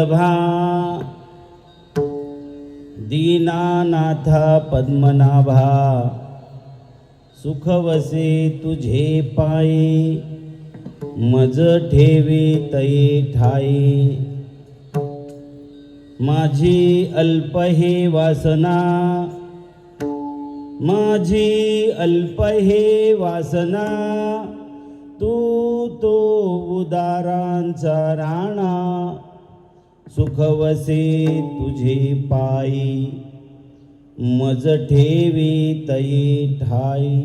भा दीनानाथ पद्मनाभा सुख वसे तुझे पायी मज ठेवी तये ठाई माझी अल्प हे वासना माझी अल्प हे वासना तू तो उदारांचा राणा सुख वसे तुझे पायी मज ठेवी तये ठाई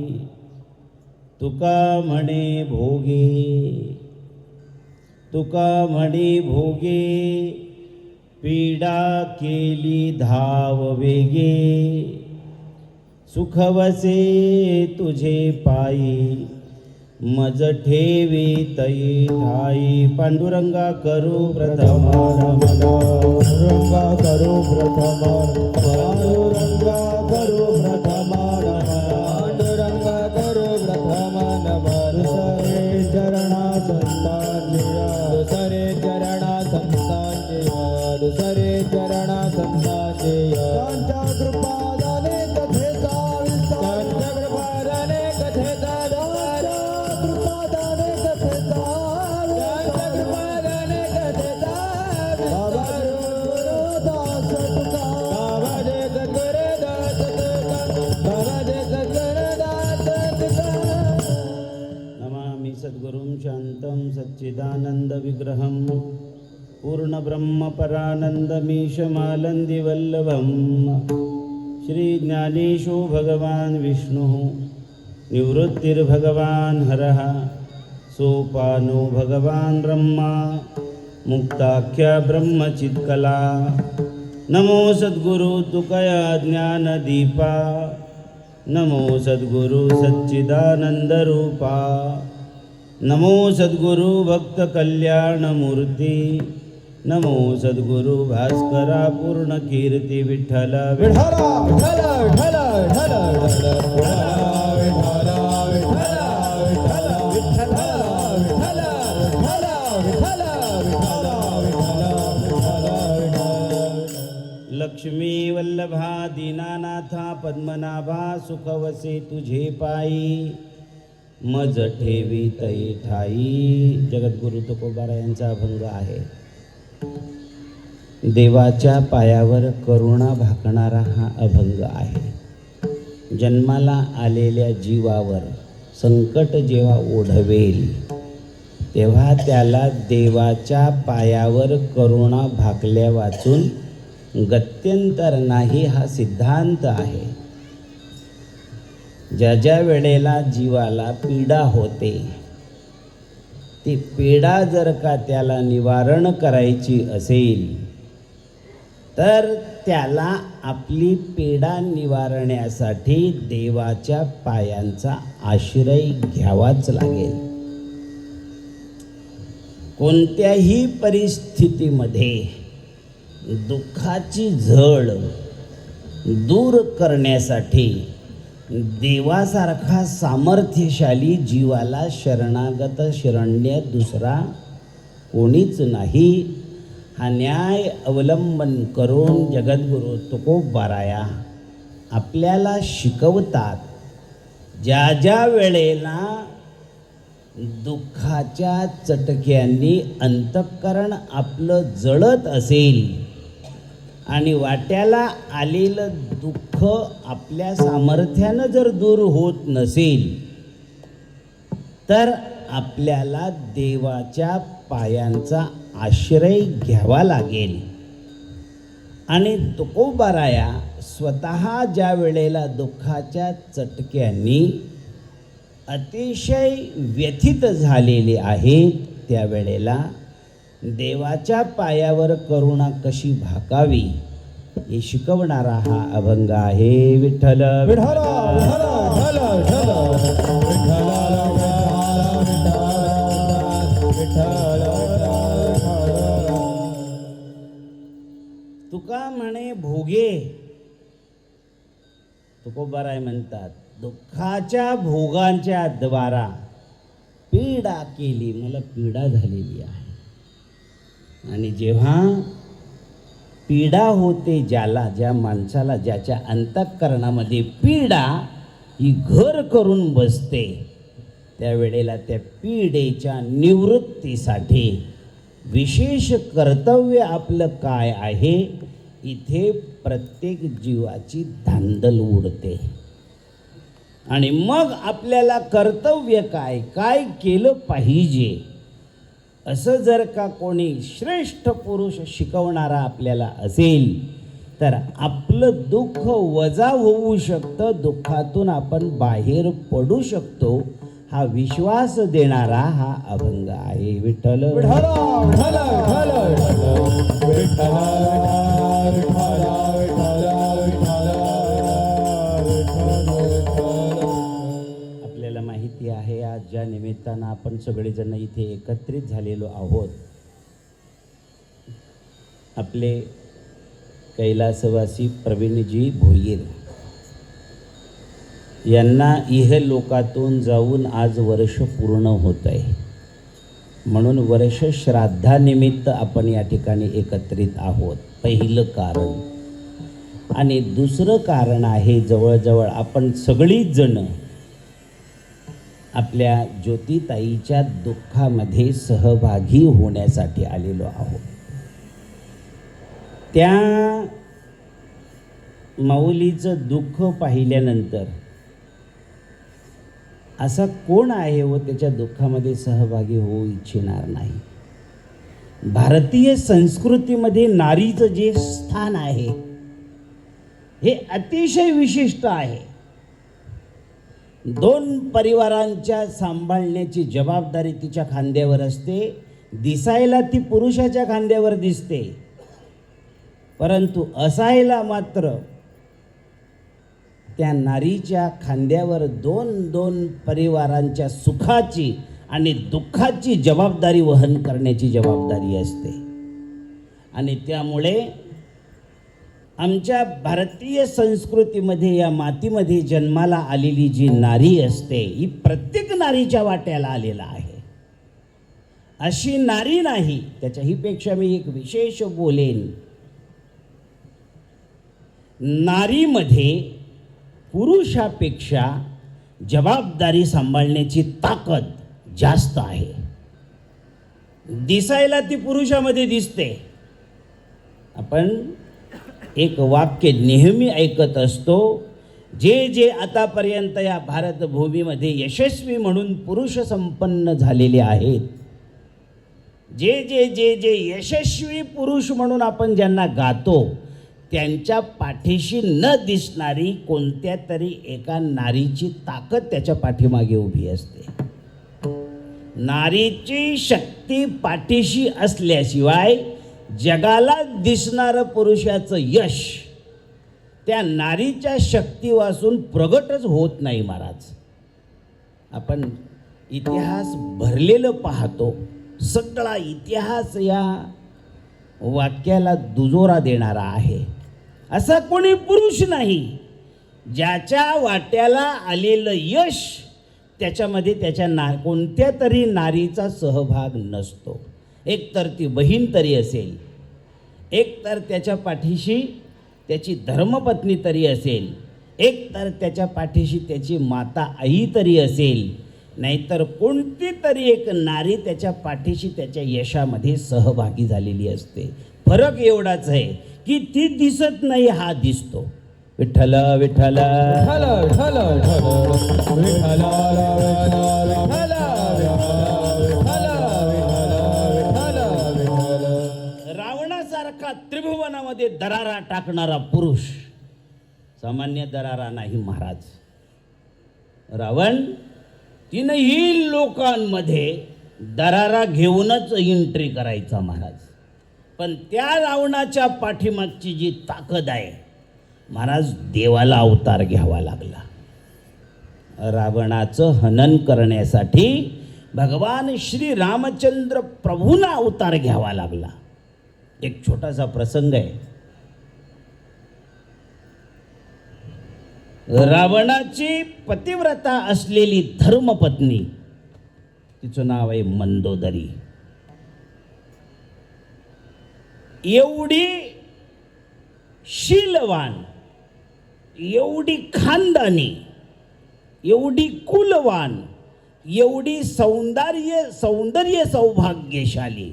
तुका म्हणे भोगे पीडा केली धाव वेगे सुख वसे तुझे पायी मज ठेवी तये ठाई पांडुरंगा करू प्रथम पांडुरंगा करू प्रथम पांडुरंगा करू प्रथम पांडुरंगा करू प्रथम नमन दुसरे चरणा संतांजिया दुसरे चरणा संतांजिया दुसरे चरणा संतांजिया त्यांच्या कृपादाने कथेचा विस्तार त्यांच्या कृपादाने कथेचा सद्गुरुं शांतं सच्चिदानंद विग्रहं पूर्ण ब्रह्म परानंदमीशमालंदी वल्लभं श्री ज्ञानेशो भगवान विष्णु निवृत्तिर्भगवान हरः सोपानो भगवान ब्रह्मा मुक्ताख्या ब्रह्मचित्कला नमो सद्गुरु तुकया ज्ञानदीपा नमो सद्गुरु सच्चिदानंद रूपा नमो सद्गुरु भक्त कल्याण मूर्ती नमो सद्गुरु भास्करा पूर्ण कीर्ती विठ्ठल विठ्ठल विठ्ठल विठ्ठल विठ्ठल लक्ष्मी वल्लभा दीनानाथा पद्मनाभा सुख वसे तुझे पायी मज ठेवी तये ठाई जगद्गुरु तुकोबारा यांचा अभंग आहे. देवाच्या पायावर करुणा भाकणारा हा अभंग आहे. जन्माला आलेल्या जीवावर संकट जेव्हा ओढवेल तेव्हा त्याला देवाच्या पायावर करुणा भाकल्या वाचून गत्यंतर नाही हा सिद्धांत आहे. ज्या ज्या वेळेला जीवाला पीडा होते ती पीडा जर का त्याला निवारण करायची असेल तर त्याला आपली पीडा निवारण्यासाठी देवाच्या पायांचा आश्रय घ्यावाच लागेल. कोणत्याही परिस्थितीमध्ये दुःखाची झळ दूर करण्यासाठी देवासारखा सामर्थ्यशाली जीवाला शरणागत शरण्य दुसरा कोणीच नाही. हा न्याय अवलंबन करून जगद्गुरु तुकोबाराया आपल्याला शिकवतात. ज्या ज्या वेळेला दुःखाच्या चटक्यांनी अंतःकरण आपलं जळत असेल आणि वाट्याला आलेलं दुःख आपल्या सामर्थ्यानं जर दूर होत नसेल तर आपल्याला देवाच्या पायांचा आश्रय घ्यावा लागेल. आणि तुकोबाराया स्वतः ज्या वेळेला दुःखाच्या चटक्यांनी अतिशय व्यथित झालेले आहेत त्यावेळेला देवाच्या पायावर करुणा कशी भाकावी हे शिकवणारा हा अभंग आहे. विठ्ठल विठ्ठल तुका म्हणे भोगे तुकोबाराय म्हणतात दुःखाच्या भोगांच्या द्वारा पीडा केली, मला पीडा झालेली आहे. आणि जेव्हा पीडा होते ज्याला, ज्या माणसाला ज्याच्या अंतःकरणामध्ये पीडा ही घर करून बसते, त्यावेळेला त्या पीडेच्या निवृत्तीसाठी विशेष कर्तव्य आपलं काय आहे, इथे प्रत्येक जीवाची धांदल उडते. आणि मग आपल्याला कर्तव्य काय काय केलं पाहिजे असं जर का कोणी श्रेष्ठ पुरुष शिकवणारा आपल्याला असेल तर आपलं दुःख वजा होऊ शकतं, दुःखातून आपण बाहेर पडू शकतो, हा विश्वास देणारा हा अभंग आहे. विठ्ठल विठ्ठल विठ्ठल विठ्ठल विठ्ठल आपल्याला माहिती आहे आज ज्या निमित्तानं आपण सगळेजण इथे एकत्रित झालेलो आहोत, आपले कैलासवासी प्रवीणजी भोईर यांना इहलोकातून जाऊन आज वर्ष पूर्ण होत आहे. म्हणून वर्ष श्राद्धानिमित्त आपण या ठिकाणी एकत्रित आहोत, पहिलं कारण. आणि दुसरं कारण आहे, जवळजवळ आपण सगळीच जण आपल्या ज्योतिताईच्या दुःखामध्ये सहभागी होण्यासाठी आलेलो आहोत. त्या माऊलीचं दुःख पाहिल्यानंतर असा कोण आहे व त्याच्या दुःखामध्ये सहभागी होऊ इच्छिणार नाही. भारतीय संस्कृतीमध्ये नारीचं जे स्थान आहे हे अतिशय विशिष्ट आहे. दोन परिवारांच्या सांभाळण्याची जबाबदारी तिच्या खांद्यावर असते. दिसायला ती पुरुषाच्या खांद्यावर दिसते, परंतु असायला मात्र त्या नारीच्या खांद्यावर दोन दोन परिवारांच्या सुखाची आणि दुःखाची जबाबदारी वहन करण्याची जबाबदारी असते. आणि त्यामुळे आमच्या भारतीय संस्कृतीमध्ये या मातीमध्ये जन्माला आलेली जी नारी असते ही प्रत्येक नारीच्या वाट्याला आलेला आहे. अशी नारी नाही, त्याच्याही पेक्षा मी एक विशेष बोलेन, नारीमध्ये पुरुषापेक्षा जबाबदारी सांभाळण्याची ताकद जास्त आहे. दिसायला ती पुरुषामध्ये दिसते. आपण एक वाक्य नेहमी ऐकत असतो, जे जे आतापर्यंत या भारतभूमीमध्ये यशस्वी म्हणून पुरुष संपन्न झालेले आहेत, जे जे जे जे यशस्वी पुरुष म्हणून आपण ज्यांना गातो, त्यांच्या पाठीशी न दिसणारी कोणत्या तरी एका नारीची ताकद त्याच्या पाठीमागे उभी असते. नारीची शक्ती पाठीशी असल्याशिवाय जगाला दिसणारं पुरुषाचं यश त्या नारीच्या शक्तीवासून प्रगटच होत नाही महाराज. आपण इतिहास भरलेलं पाहतो, सगळा इतिहास या वाक्याला दुजोरा देणारा आहे. असा कोणी पुरुष नाही ज्याच्या वाट्याला आलेलं यश त्याच्यामध्ये त्याच्या कोणत्या तरी नारीचा सहभाग नसतो. एक तर ती बहीण तरी असेल, एक तर त्याच्या पाठीशी त्याची धर्मपत्नी तरी असेल, एक तर त्याच्या पाठीशी त्याची माता आई तरी असेल, नाहीतर कोणती तरी एक नारी त्याच्या पाठीशी त्याच्या यशामध्ये सहभागी झालेली असते. फरक एवढाच आहे की ती दिसत नाही, हा दिसतो. विठ्ठल विठ्ठल विठ्ठल विठ्ठल विठ्ठल रावणासारखा त्रिभुवनामध्ये दरारा टाकणारा पुरुष सामान्य दरारा नाही महाराज. रावण तीनही लोकांमध्ये दरारा घेऊनच एंट्री करायचा महाराज. पण त्या रावणाच्या पाठीमागची जी ताकद आहे महाराज, देवाला अवतार घ्यावा लागला. रावणाचं हनन करण्यासाठी भगवान श्री रामचंद्र प्रभूंना अवतार घ्यावा लागला. एक छोटासा प्रसंग आहे. रावणाची पतिव्रता असलेली धर्मपत्नी, तिचं नाव आहे मंदोदरी. एवढी शीलवान, एवढी खानदानी, एवढी कुलवान, एवढी सौंदर्य सौभाग्यशाली,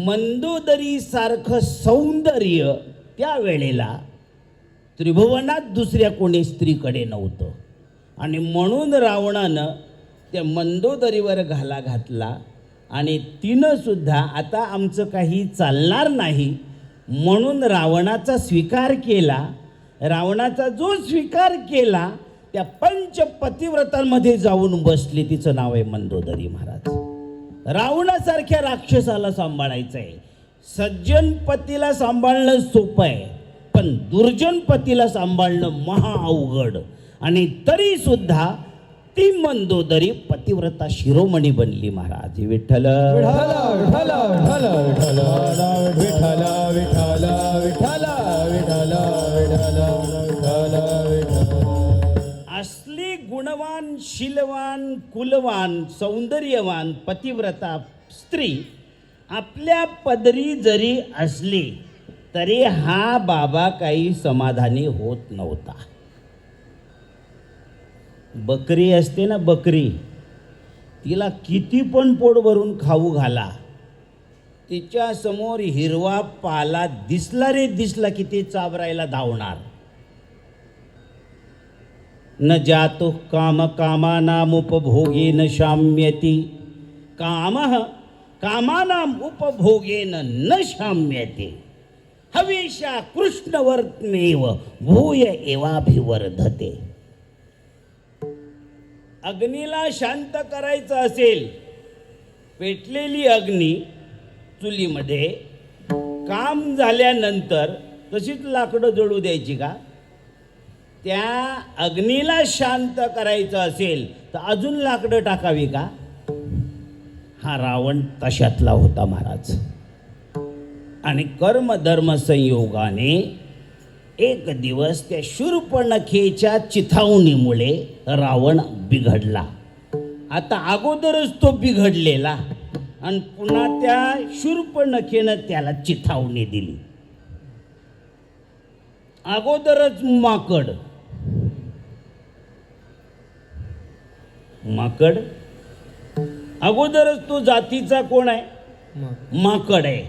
मंदोदरी सारखं सौंदर्य त्यावेळेला त्रिभुवनात दुसऱ्या कोणी स्त्रीकडे नव्हतं. आणि म्हणून रावणानं त्या मंदोदरीवर घाला घातला आणि तिनं सुद्धा आता आमचं काही चालणार नाही म्हणून रावणाचा स्वीकार केला. रावणाचा जो स्वीकार केला त्या पंचपतिव्रतांमध्ये जाऊन बसली. तिचं नाव आहे मंदोदरी महाराज. रावणासारख्या राक्षसाला सांभाळायचं आहे. सज्जन पतीला सांभाळणं सोपं आहे, पण दुर्जन पतीला सांभाळणं महा अवघड. आणि तरी सुद्धा ती मंदोदरी पतिव्रता शिरोमणी बनली महाराज. विठ्ठल विठ्ठल विठ्ठल विठ्ठल विठ्ठल विठ्ठल विठ्ठल विठ्ठल विठ्ठल विठ्ठल. असली गुणवान, शीलवान, कुलवान, सौंदर्यवान पतिव्रता स्त्री आपल्या पदरी जरी असली तरी हा बाबा काही समाधानी होत नव्हता. बकरी असते ना, बकरी, तिला किती पण पोट भरून खाऊ घाला, तिच्या समोर हिरवा पाला दिसला रे दिसला की ती चाबरायला धावणार. न जातो काम कामानाम उपभोगेन शाम्यती, कामः कामानाम उपभोगेन न शाम्यते, हवेशा कृष्णवर्त्मेव भूय एवाभिवर्धते. अग्नीला शांत करायचं असेल, पेटलेली अग्नी चुलीमध्ये काम झाल्यानंतर तशीच लाकडं जळू द्यायची का? त्या अग्नीला शांत करायचं असेल तर अजून लाकडं टाकावी का? हा रावण तशातला होता महाराज. आणि कर्मधर्म संयोगाने एक दिवस त्या शूर्पणखेच्या चिथावणीमुळे रावण बिघडला. आता अगोदरच तो बिघडलेला आणि पुन्हा त्या शूर्पणखेनं त्याला चिथावणी दिली. अगोदरच माकड अगोदरच तो जातीचा कोण आहे? माकड आहे.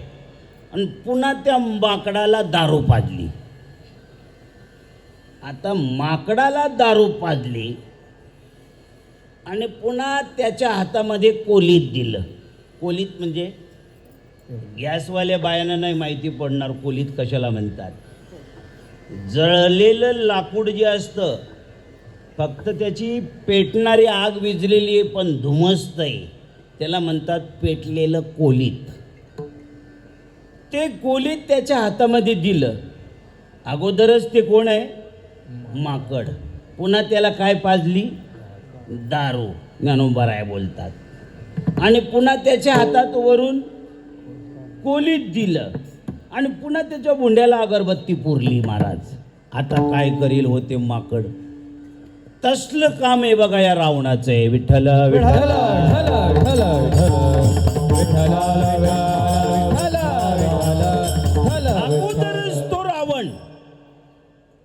आणि पुन्हा त्या माकडाला दारू पाजली. आता माकडाला दारू पाजली आणि पुन्हा त्याच्या हातामध्ये कोलीत दिलं. कोलीत म्हणजे गॅसवाल्या बायांना नाही माहिती पडणार कोलीत कशाला म्हणतात. जळलेलं लाकूड जे असतं, फक्त त्याची पेटणारी आग विझलेली आहे पण धुमसतंय, त्याला म्हणतात पेटलेलं कोलीत. ते कोलीत त्याच्या हातामध्ये दिलं. अगोदरच ते कोण आहे? माकड. पुन्हा त्याला काय पाजली? दारू. ज्ञानोबाराय बोलतात. आणि पुन्हा त्याच्या हातात वरून कोलीत दिलं आणि पुन्हा त्याच्या भुंड्याला अगरबत्ती पुरली महाराज. आता काय करील होते माकड? तसलं काम आहे बघा या रावणाचं आहे. विठ्ठल विठ्ठल अगोदरच तो रावण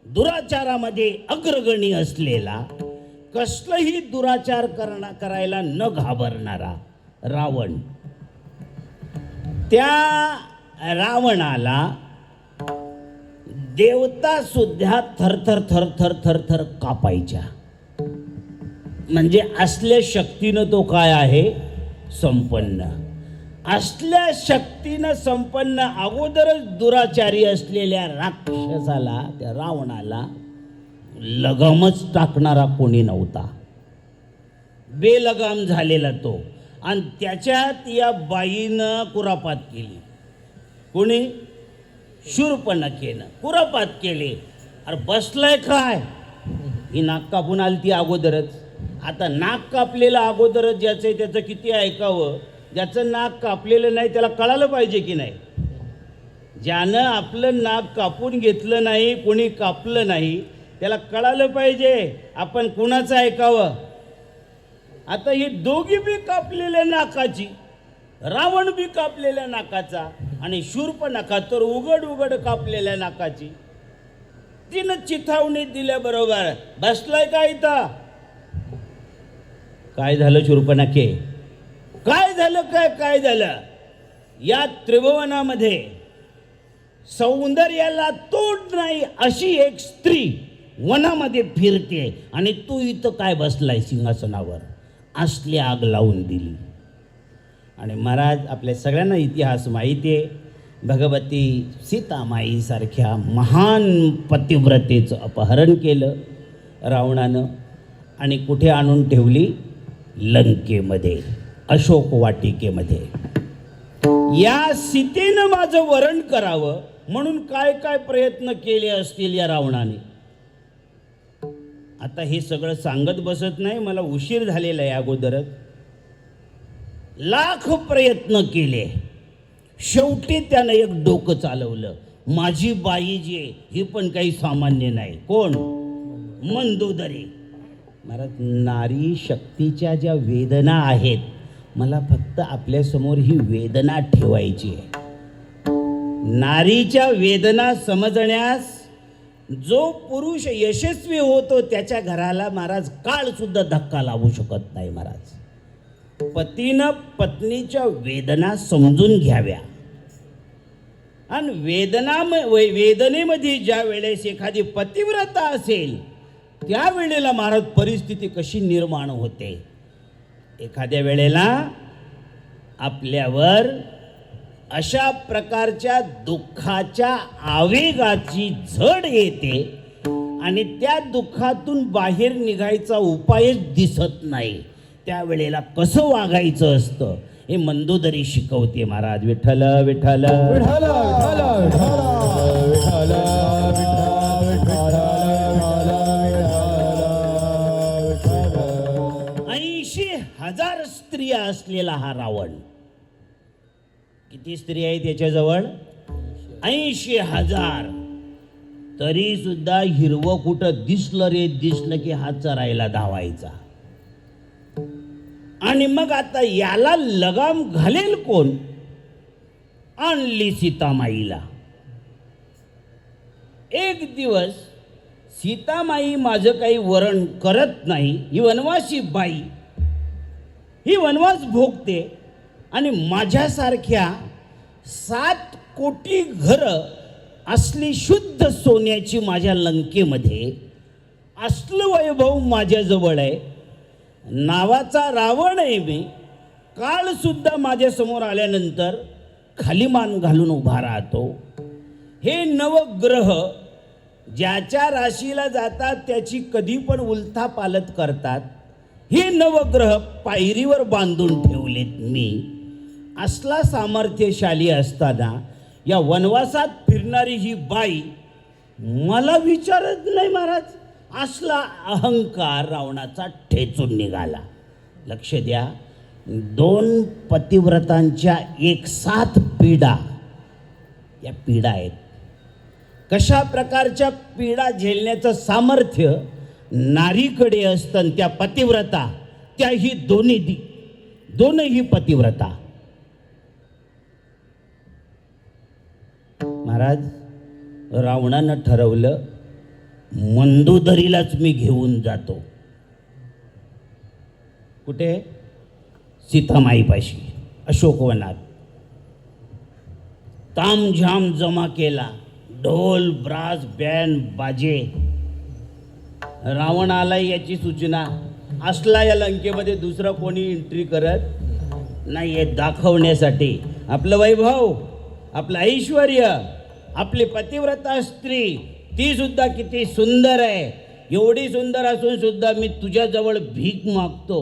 दुराचारामध्ये अग्रगणी असलेला, कसलंही दुराचार करायला न घाबरणारा रावण. त्या रावणाला देवता सुद्धा थरथर थरथर थरथर कापायच्या. म्हणजे असल्या शक्तीनं तो काय आहे? संपन्न. असल्या शक्तीनं संपन्न अगोदरच दुराचारी असलेल्या राक्षसाला, त्या रावणाला लगामच टाकणारा कोणी नव्हता. बेलगाम झालेला तो. आणि त्याच्यात या बाईनं कुरापात केली. कोणी? शूर्पणखेनं कुरापात केली. अरे बसलाय काय? ही नाक कापून आली ती अगोदरच. आता नाक कापलेलं अगोदरच ज्याचं आहे त्याचं किती ऐकावं. ज्याचं नाक कापलेलं नाही त्याला कळालं पाहिजे की नाही. ज्यानं आपलं नाक कापून घेतलं नाही, कोणी कापलं नाही, त्याला कळालं पाहिजे आपण कुणाचं ऐकावं. आता ही दोघी बी कापलेल्या नाकाची, रावण बी कापलेल्या नाकाचा आणि शूर्पणखा तर उघड उघड कापलेल्या नाकाची. पट्टीनं चिथावणी दिल्याबरोबर बसलाय का इथं? काय झालं शूर्पणखे? काय झालं? काय झालं? या त्रिभुवनामध्ये सौंदर्याला तोड नाही अशी एक स्त्री वनामध्ये फिरते आणि तू इथं काय बसलाय सिंहासनावर? असली आग लावून दिली. आणि महाराज, आपल्या सगळ्यांना इतिहास माहिती आहे. भगवती सीतामाईसारख्या महान पतिव्रतेचं अपहरण केलं रावणानं आणि कुठे आणून ठेवली? लंकेमध्ये, अशोक वाटिकेमध्ये. या सीतेनं माझं वरण करावं म्हणून काय काय प्रयत्न केले असतील या रावणाने. आता हे सगळं सांगत बसत नाही, मला उशीर झालेला आहे अगोदरच. लाख प्रयत्न केले, शेवटी त्यानं एक डोकं चालवलं. माझी बाई जी आहे ही पण काही सामान्य नाही. कोण? मंदोदरी. महाराज, नारी शक्तीच्या ज्या वेदना आहेत, मला फक्त आपल्यासमोर ही वेदना ठेवायची आहे. नारीच्या वेदना समजण्यास जो पुरुष यशस्वी होतो त्याच्या घराला महाराज काळ सुद्धा धक्का लावू शकत नाही. महाराज, पतीनं पत्नीच्या वेदना समजून घ्याव्या. आणि वेदनेमध्ये ज्या वेळेस एखादी पतिव्रता असेल त्यावेळेला महाराज परिस्थिती कशी निर्माण होते. एखाद्या वेळेला आपल्यावर अशा प्रकारच्या दुःखाच्या आवेगाची झड येते आणि त्या दुःखातून बाहेर निघायचा उपायच दिसत नाही. त्यावेळेला कसं वागायचं असतं हे मंदोदरी शिकवते. महाराज, विठ्ठल विठ्ठल विठ्ठल विठ्ठल विठ्ठल विठ्ठल 80,000 स्त्रिया असलेला हा रावण. किती स्त्रिया आहेत त्याच्याजवळ? 80,000. तरी सुद्धा हिरवं कुठं दिसलं की हा चरायला धावायचा. आणि मग आता याला लगाम घालेल कोण? आणली सीतामाईला. एक दिवस सीतामाई माझं काही वरण करत नाही, ही वनवासी बाई, ही वनवास भोगते आणि माझ्यासारख्या 7 कोटी घरं असली शुद्ध सोन्याची माझ्या लंकेमध्ये असलं वैभव माझ्याजवळ आहे. नावाचा रावण आहे मी. काळ सुद्धा माझ्यासमोर आल्यानंतर खाली मान घालून उभा राहतो. हे नवग्रह ज्याच्या राशीला जातात त्याची कधी पण उलथापालथ करतात. हे नवग्रह पायरीवर बांधून ठेवलेत मी. असला सामर्थ्यशाली असताना या वनवासात फिरणारी ही बाई मला विचारत नाही. महाराज, असला अहंकार रावणाचा ठेचून निघाला. लक्ष द्या, 2 पतिव्रतांच्या एक साथ पीडा, या पीडा आहेत. कशा प्रकारच्या पीडा झेलण्याचं सामर्थ्य नारीकडे असतं. त्या पतिव्रता, त्याही दोनही पतिव्रता. महाराज, रावणानं ठरवलं मंदोदरीलाच मी घेऊन जातो. कुठे? सीतामाईपाशी, अशोकवनात. तामझाम जमा केला, ढोल ब्रास बँड बाजे. रावण आला याची सूचना. असला या लंकेमध्ये दुसरा कोणी एंट्री करत नाही. हे दाखवण्यासाठी आपलं वैभव, आपलं ऐश्वर्य, आपली पतिव्रता स्त्री, ती सुद्धा किती सुंदर आहे. एवढी सुंदर असून सुद्धा मी तुझ्याजवळ भीक मागतो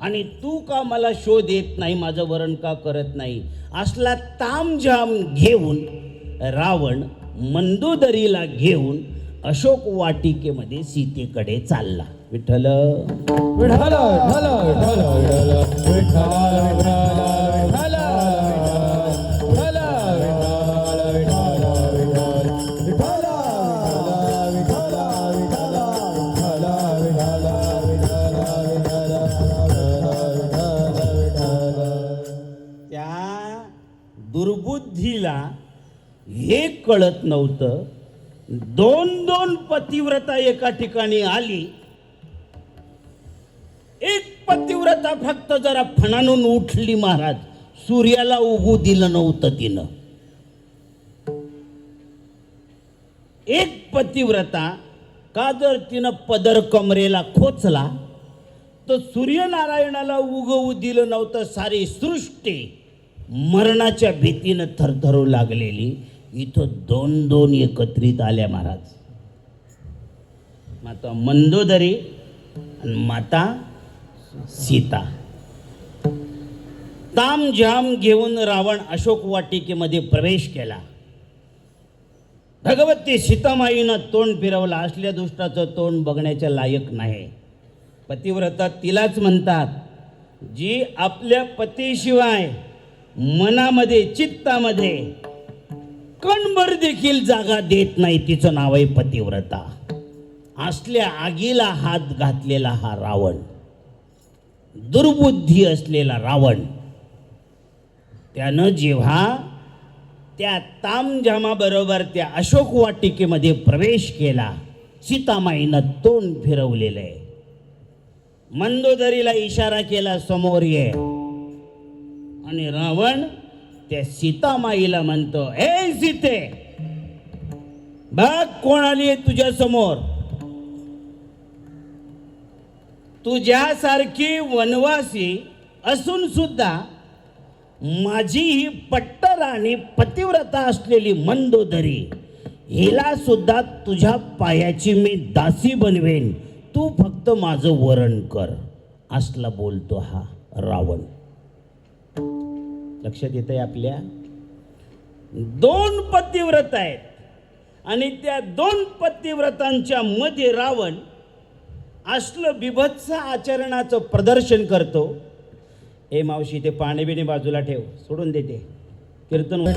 आणि तू का मला शोध येत नाही, माझं वरण का करत नाही. असला तामझाम घेऊन रावण मंदोदरीला घेऊन अशोक वाटिकेमध्ये सीतेकडे चालला. विठ्ठल विठ्ठल विठ्ठल विठ्ठल विठ्ठल त्या दुर्बुद्धीला हे कळत नव्हतं दोन पतिव्रता एका ठिकाणी आली. एक पतिव्रता फक्त जरा फणानून उठली महाराज. सूर्याला उगू दिलं नव्हतं तिनं. एक पतिव्रता का जर तिनं पदर कमरेला खोचला तर सूर्यनारायणाला उगवू दिलं नव्हतं. सारी सृष्टी मरणाच्या भीतीनं थरथरू लागलेली. इथं दोन एकत्रित आल्या महाराज. माता मंदोदरी आणि माता सीता. तामझाम घेऊन रावण अशोक वाटिकेमध्ये प्रवेश केला. भगवती सीतामाईनं तोंड फिरवलं. असल्या दुष्टाचं तोंड बघण्याच्या लायक नाही. पतिव्रता तिलाच म्हणतात जी आपल्या पतीशिवाय मनामध्ये चित्तामध्ये कणभर देखील जागा देत नाही. तिचं नाव आहे पतिव्रता. असल्या आगीला हात घातलेला हा रावण, दुर्बुद्धी असलेला रावण, त्यानं जेव्हा त्या तामझामाबरोबर त्या अशोक वाटिकेमध्ये प्रवेश केला, सीतामाईनं तोंड फिरवलेलं आहे. मंदोदरीला इशारा केला समोर ये. आणि रावण त्या सीतामाईला म्हणतो, ए सीते, बघ कोण आली तुझ्या समोर. तुझ्यासारखी वनवासी असून सुद्धा माझी ही पट्टराणी पतिव्रता असलेली मंदोदरी, हिला सुद्धा तुझ्या पायाची मी दासी बनवेन. तू फक्त माझं वरण कर. असला बोलतो हा रावण. लक्षात येत आहे आपल्या. दोन पतिव्रता आहेत आणि त्या दोन पतिव्रतांच्या मध्ये रावण असलं बिभत्स आचरणाचं प्रदर्शन करतो. ए मावशी, ते पाणी बिणे बाजूला ठेव, सोडून देते कीर्तन.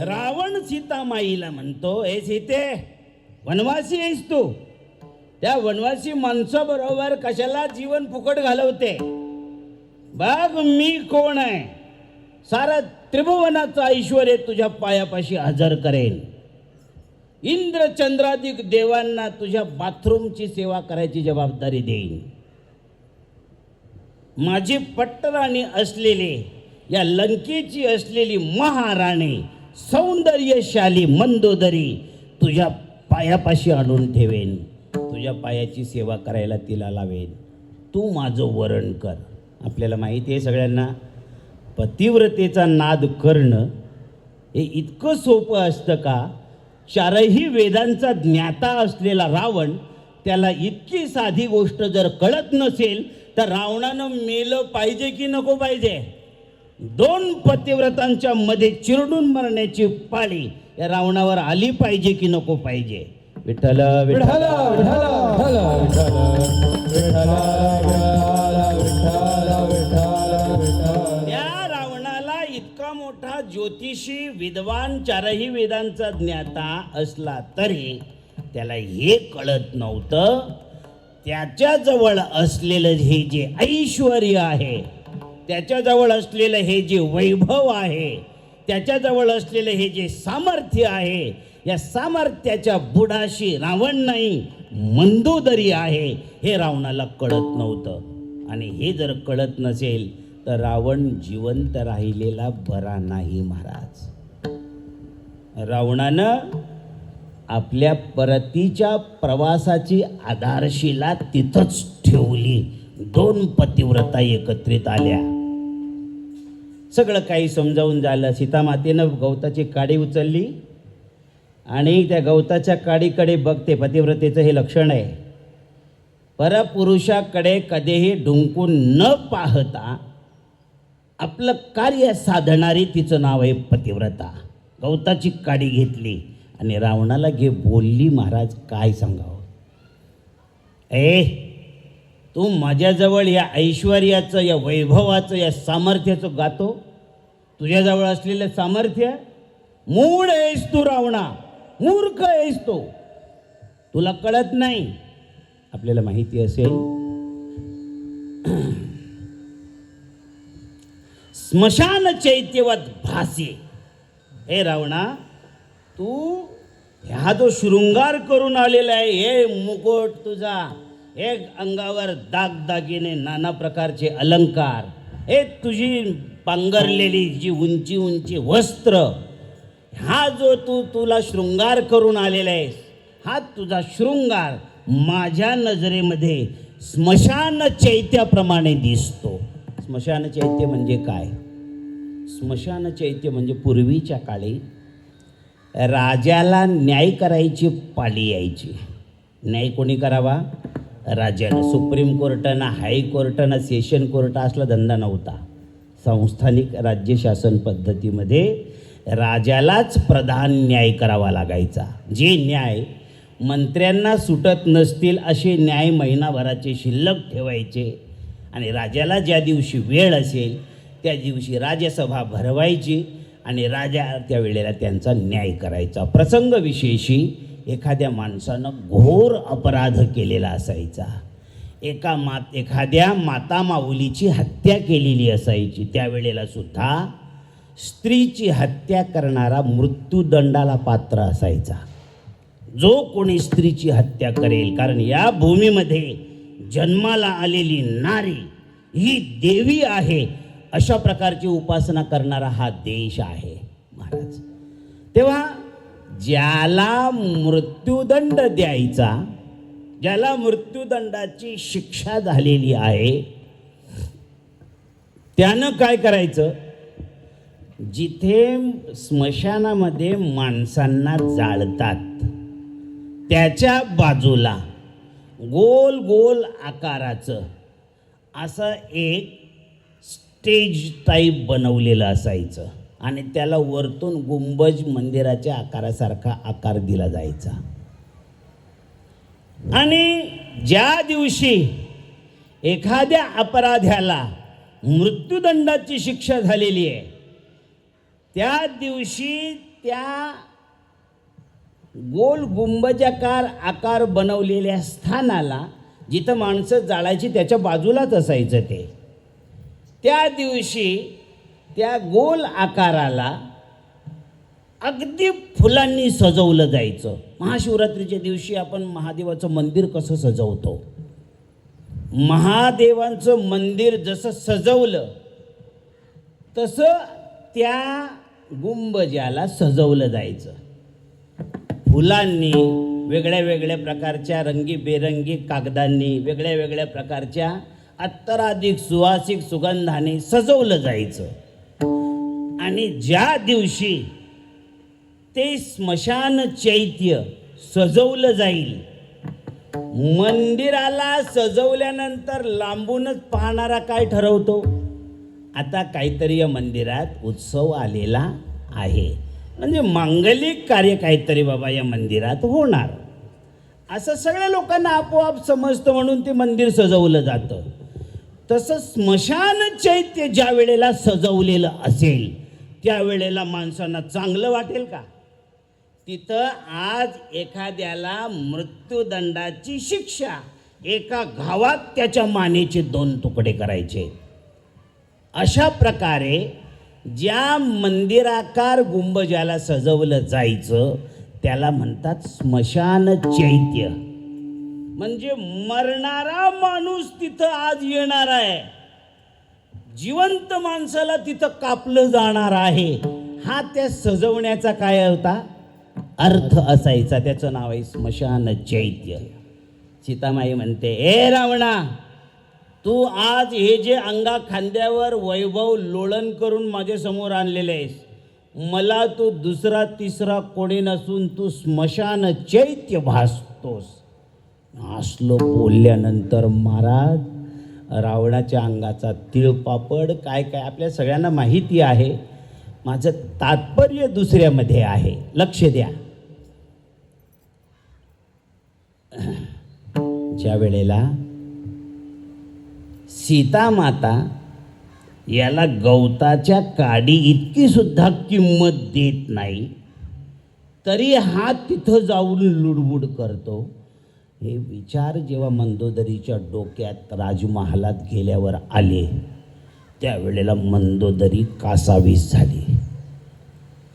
रावण सीतामाईला म्हणतो, ए सीते, वनवासी आहेस तू. त्या वनवासी माणसाबरोबर कशाला जीवन फुकट घालवते. बघ मी कोण आहे. सारा त्रिभुवनाचं ऐश्वर तुझ्या पायापाशी हजर करेन. इंद्र चंद्राधिक देवांना तुझ्या बाथरूमची सेवा करायची जबाबदारी देईन. माझी पट्टराणी असलेली, या लंकेची असलेली महाराणी सौंदर्यशाली मंदोदरी तुझ्या पायापाशी आणून ठेवेन. तुझ्या पायाची सेवा करायला तिला लावेन. तू माझं वरण कर. आपल्याला माहिती आहे सगळ्यांना, पतिव्रतेचा नाद करणं हे इतकं सोपं असतं का. चारही वेदांचा ज्ञाता असलेला रावण, त्याला इतकी साधी गोष्ट जर कळत नसेल तर रावणानं मेलं पाहिजे की नको पाहिजे. दोन पतिव्रतांच्या मध्ये चिरडून मरण्याची पाळी या रावणावर आली पाहिजे की नको पाहिजे. विठ्ठल विठ्ठल त्या रावणाला इतका मोठा ज्योतिषी विद्वान चारही वेदांचा ज्ञाता असला तरी त्याला हे कळत नव्हतं, त्याच्याजवळ असलेलं हे जे ऐश्वर्य आहे, त्याच्याजवळ असलेलं हे जे वैभव आहे, त्याच्याजवळ असलेलं हे जे सामर्थ्य आहे, या सामर्थ्याच्या बुडाशी रावण नाही मंदोदरी आहे, हे रावणाला कळत नव्हतं. आणि हे जर कळत नसेल तर रावण जिवंत राहिलेला बरा नाही महाराज. रावणानं आपल्या परतीच्या प्रवासाची आधारशिला तिथंच ठेवली. दोन पतिव्रता एकत्रित आल्या. सगळं काही समजावून झालं. सीतामातेनं गवताची काडी उचलली आणि त्या गवताच्या काडीकडे बघते. पतिव्रतेचं हे लक्षण आहे. परपुरुषाकडे कधीही ढुंकून न पाहता आपलं कार्य साधणारी तिचं नाव आहे पतिव्रता. गवताची काडी घेतली आणि रावणाला घे बोलली. महाराज काय सांगावं. ए, तू माझ्याजवळ या ऐश्वर्याचं, या वैभवाचं, या सामर्थ्याचं गातो. तुझ्याजवळ असलेलं सामर्थ्य, मूळ आहेस तू रावणा, मूर्ख आहेस तो, तुला कळत नाही. आपल्याला माहिती असेल स्मशान चैत्यवत भासे. हे रावणा, तू ह्या जो शृंगार करून आलेला आहे, हे मुकुट तुझा, हे अंगावर दागदागिने, नाना प्रकारचे अलंकार, हे तुझी पांघरलेली जी उंची उंची वस्त्र, हा जो तुला शृंगार करून आलेला आहेस, हा तुझा शृंगार माझ्या नजरेमध्ये स्मशान चैत्याप्रमाणे दिसतो. स्मशान चैत्य म्हणजे काय? स्मशान चैत्य म्हणजे पूर्वीच्या काळी राजाला न्याय करायची पाळी यायची. न्याय कोणी करावा? राजानं. सुप्रीम कोर्टानं, हायकोर्टानं, सेशन कोर्ट असला धंदा नव्हता. संस्थानिक राज्यशासन पद्धतीमध्ये राजालाच प्रधान न्याय करावा लागायचा. जे न्याय मंत्र्यांना सुटत नसतील असे न्याय महिनाभराचे शिल्लक ठेवायचे आणि राजाला ज्या दिवशी वेळ असेल त्या दिवशी राज्यसभा भरवायची आणि राजा त्या वेळेला त्यांचा न्याय करायचा. प्रसंगविशेषी एखाद्या माणसानं घोर अपराध केलेला असायचा, एखाद्या मातामाऊलीची हत्या केलेली असायची, त्यावेळेला सुद्धा स्त्रीची हत्या करणारा मृत्यूदंडाला पात्र असायचा. जो कोणी स्त्रीची हत्या करेल, कारण या भूमीमध्ये जन्माला आलेली नारी ही देवी आहे अशा प्रकारची उपासना करणारा हा देश आहे महाराज. तेव्हा ज्याला मृत्यूदंड द्यायचा, ज्याला मृत्यूदंडाची शिक्षा झालेली आहे, त्यानं काय करायचं? जिथे स्मशानामध्ये माणसांना जाळतात त्याच्या बाजूला गोल गोल आकाराचं असं एक स्टेज टाईप बनवलेलं असायचं आणि त्याला वरतून गुंबज मंदिराच्या आकारासारखा आकार दिला जायचा. आणि ज्या दिवशी एखाद्या अपराध्याला मृत्यूदंडाची शिक्षा झालेली आहे त्या दिवशी त्या गोल गुंबजाकार आकार बनवलेल्या स्थानाला, जिथं माणसं जाळायची त्याच्या बाजूलाच असायचं ते, त्या दिवशी त्या गोल आकाराला अगदी फुलांनी सजवलं जायचं. महाशिवरात्रीच्या दिवशी आपण महादेवाचं मंदिर कसं सजवतो, महादेवांचं मंदिर जसं सजवलं तसं त्या गुंबजाला सजवलं जायचं. फुलांनी, वेगळ्या वेगळ्या प्रकारच्या रंगीबेरंगी कागदांनी, वेगळ्या वेगळ्या प्रकारच्या अत्तराधिक सुवासिक सुगंधाने सजवलं जायचं. आणि ज्या दिवशी ते स्मशान चैत्य सजवलं जाईल, मंदिराला सजवल्यानंतर लांबूनच पाहणारा काय ठरवतो? आता काहीतरी या मंदिरात उत्सव आलेला आहे, म्हणजे मांगलिक कार्य काहीतरी बाबा या मंदिरात होणार, असं सगळ्या लोकांना आपोआप समजतं, म्हणून ते मंदिर सजवलं जातं. तसं स्मशान चैत्य ज्या वेळेला सजवलेलं असेल त्यावेळेला माणसांना चांगलं वाटेल का? तिथं आज एखाद्याला मृत्यूदंडाची शिक्षा, एका घावात त्याच्या मानेचे 2 तुकडे करायचे. अशा प्रकारे ज्या मंदिराकार गुंबजाला सजवलं जायचं त्याला म्हणतात स्मशान चैत्य. म्हणजे मरणारा माणूस तिथं आज येणार आहे, जिवंत माणसाला तिथं कापलं जाणार आहे, हा त्या सजवण्याचा काय होता? अर्थ असायचा. त्याचं नाव आहे स्मशान चैत्य. सीतामाई म्हणते, ए रावणा, तू आज हे जे अंगा खांद्यावर वैभव लोळण करून माझ्यासमोर आणलेले आहेस, मला तू दुसरा तिसरा कोणी नसून तू स्मशान चैत्य भासतोस. असलं बोलल्यानंतर महाराज रावणाच्या अंगाचा तिळपापड काय काय आपल्या सगळ्यांना माहिती आहे. माझं तात्पर्य दुसऱ्यामध्ये आहे, लक्ष द्या. ज्या वेळेला सीता माता याला गवताच्या काडी इतकी सुद्धा किंमत देत नाही, तरी हा तिथं जाऊन लुडबुड करतो. हे विचार जेव्हा मंदोदरीच्या डोक्यात राजमहालात गेल्यावर आले त्यावेळेला मंदोदरी कासावीस झाली.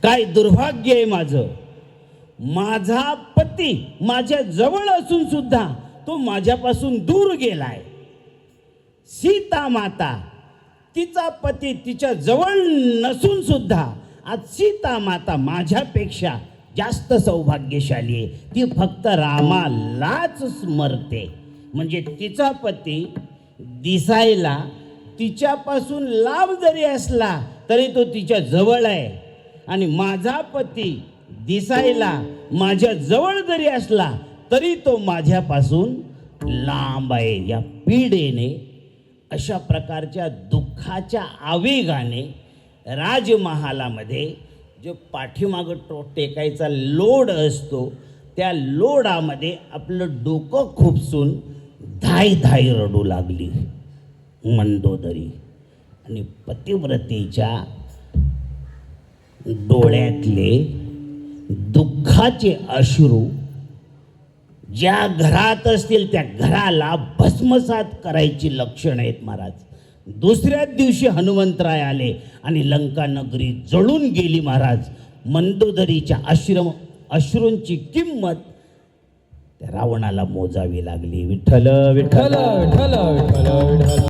काय दुर्भाग्य आहे माझं. माझा पती माझ्या जवळ असून सुद्धा तो माझ्यापासून दूर गेलाय. सीता माता तिचा पती तिच्या जवळ नसून सुद्धा आज सीता माता माझ्यापेक्षा जास्त सौभाग्यशाली आहे. ती फक्त रामालाच स्मरते. म्हणजे तिचा पती दिसायला तिच्यापासून लांब जरी असला तरी तो तिच्या जवळ आहे, आणि माझा पती दिसायला माझ्या जवळ जरी असला तरी तो माझ्यापासून लांब आहे. या पीडेने, अशा प्रकारच्या दुःखाच्या आवेगाने राजमहालामध्ये जो पाठीमागं टेकायचा लोड असतो त्या लोडामध्ये आपलं डोकं खुपसून धाय धाय रडू लागली मंदोदरी. आणि पतिव्रतेच्या डोळ्यातले दुःखाचे अश्रू ज्या घरात असतील त्या घराला भस्मसात करायची लक्षणं आहेत महाराज. दुसऱ्याच दिवशी हनुमंतराय आले आणि लंका नगरी जळून गेली महाराज. मंदोदरीच्या अश्रूंची किंमत त्या रावणाला मोजावी लागली. विठ्ठल विठ्ठल विठ्ठल विठ्ठल विठ्ठल.